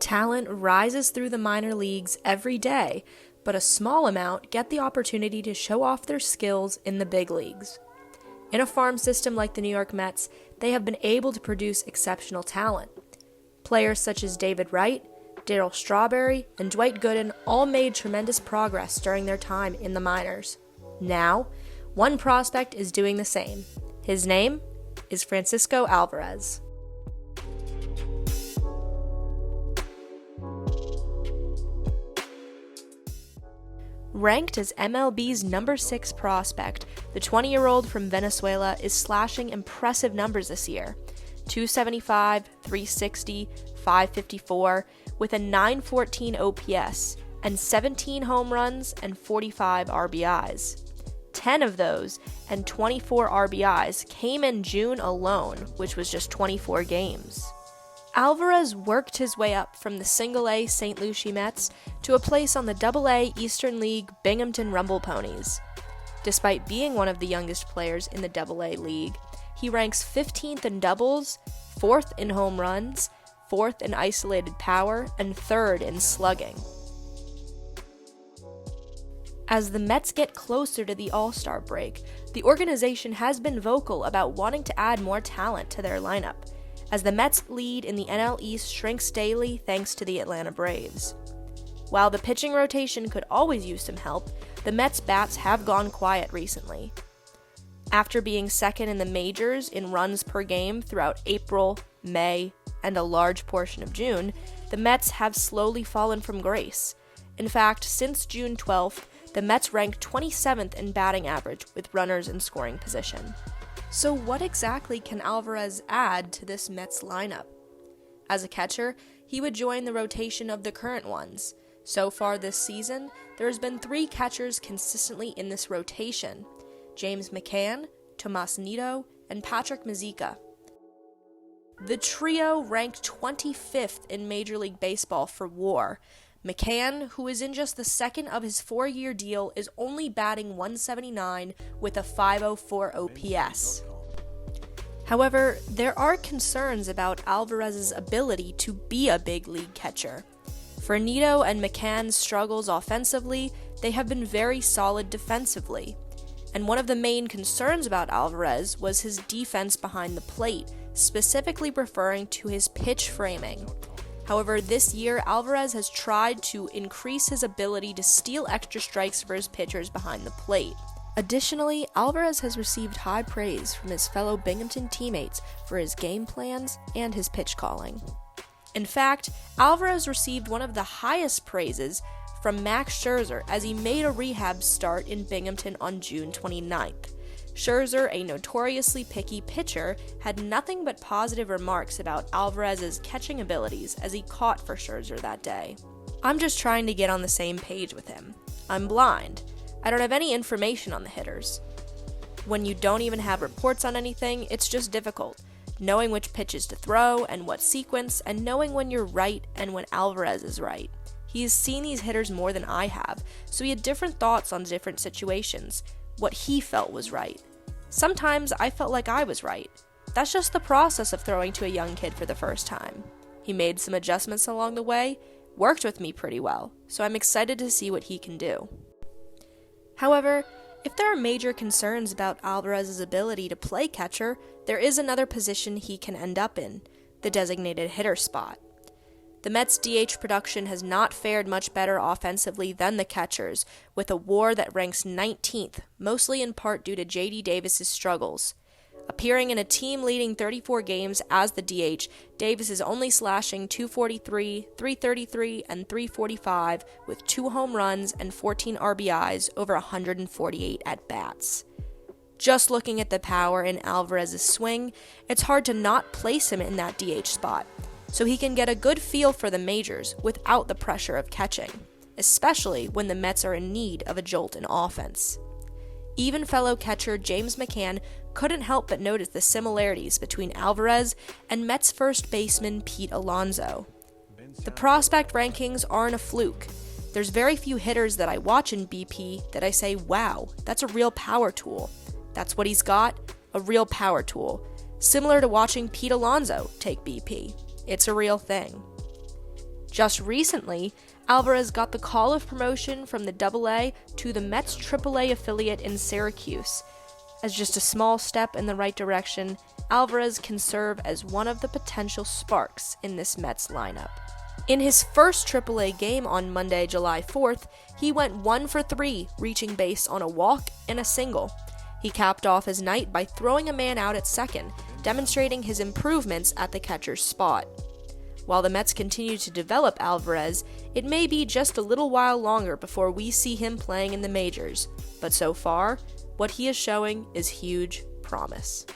Talent rises through the minor leagues every day, but a small amount get the opportunity to show off their skills in the big leagues. In a farm system like the New York Mets, they have been able to produce exceptional talent. Players such as David Wright, Darryl Strawberry, and Dwight Gooden all made tremendous progress during their time in the minors. Now, one prospect is doing the same. His name is Francisco Alvarez. Ranked as MLB's number 6 prospect, the 20-year-old from Venezuela is slashing impressive numbers this year. 275, 360, 554, with a 914 OPS and 17 home runs and 45 RBIs. 10 of those and 24 RBIs came in June alone, which was just 24 games. Alvarez worked his way up from the Single-A St. Lucie Mets to a place on the Double-A Eastern League Binghamton Rumble Ponies. Despite being one of the youngest players in the Double-A League, he ranks 15th in doubles, 4th in home runs, 4th in isolated power, and 3rd in slugging. As the Mets get closer to the All-Star break, the organization has been vocal about wanting to add more talent to their lineup, as the Mets' lead in the NL East shrinks daily thanks to the Atlanta Braves. While the pitching rotation could always use some help, the Mets' bats have gone quiet recently. After being second in the majors in runs per game throughout April, May, and a large portion of June, the Mets have slowly fallen from grace. In fact, since June 12th, the Mets rank 27th in batting average with runners in scoring position. So what exactly can Alvarez add to this Mets lineup? As a catcher, he would join the rotation of the current ones. So far this season, there has been 3 catchers consistently in this rotation: James McCann, Tomas Nido, and Patrick Mazeika. The trio ranked 25th in Major League Baseball for WAR. McCann, who is in just the second of his 4-year deal, is only batting .179 with a .504 OPS. However, there are concerns about Alvarez's ability to be a big league catcher. For Nido and McCann's struggles offensively, they have been very solid defensively. And one of the main concerns about Alvarez was his defense behind the plate, specifically referring to his pitch framing. However, this year, Alvarez has tried to increase his ability to steal extra strikes for his pitchers behind the plate. Additionally, Alvarez has received high praise from his fellow Binghamton teammates for his game plans and his pitch calling. In fact, Alvarez received one of the highest praises from Max Scherzer as he made a rehab start in Binghamton on June 29th. Scherzer, a notoriously picky pitcher, had nothing but positive remarks about Alvarez's catching abilities as he caught for Scherzer that day. "I'm just trying to get on the same page with him. I'm blind. I don't have any information on the hitters. When you don't even have reports on anything, it's just difficult. Knowing which pitches to throw and what sequence, and knowing when you're right and when Alvarez is right. He has seen these hitters more than I have, so he had different thoughts on different situations, what he felt was right. Sometimes I felt like I was right. That's just the process of throwing to a young kid for the first time. He made some adjustments along the way, worked with me pretty well, so I'm excited to see what he can do." However, if there are major concerns about Alvarez's ability to play catcher, there is another position he can end up in, the designated hitter spot. The Mets' DH production has not fared much better offensively than the catchers, with a WAR that ranks 19th, mostly in part due to J.D. Davis's struggles. Appearing in a team-leading 34 games as the DH, Davis is only slashing .243, .333, and .345 with 2 home runs and 14 RBIs over 148 at-bats. Just looking at the power in Alvarez's swing, it's hard to not place him in that DH spot, so he can get a good feel for the majors without the pressure of catching, especially when the Mets are in need of a jolt in offense. Even fellow catcher James McCann couldn't help but notice the similarities between Alvarez and Mets first baseman Pete Alonso. The prospect rankings aren't a fluke. There's very few hitters that I watch in BP that I say, wow, that's a real power tool. That's what he's got, a real power tool. Similar to watching Pete Alonso take BP. It's a real thing. Just recently, Alvarez got the call of promotion from the AA to the Mets AAA affiliate in Syracuse. As just a small step in the right direction, Alvarez can serve as one of the potential sparks in this Mets lineup. In his first AAA game on Monday, July 4th, he went 1 for 3, reaching base on a walk and a single. He capped off his night by throwing a man out at second, demonstrating his improvements at the catcher's spot. While the Mets continue to develop Alvarez, it may be just a little while longer before we see him playing in the majors, but so far, what he is showing is huge promise.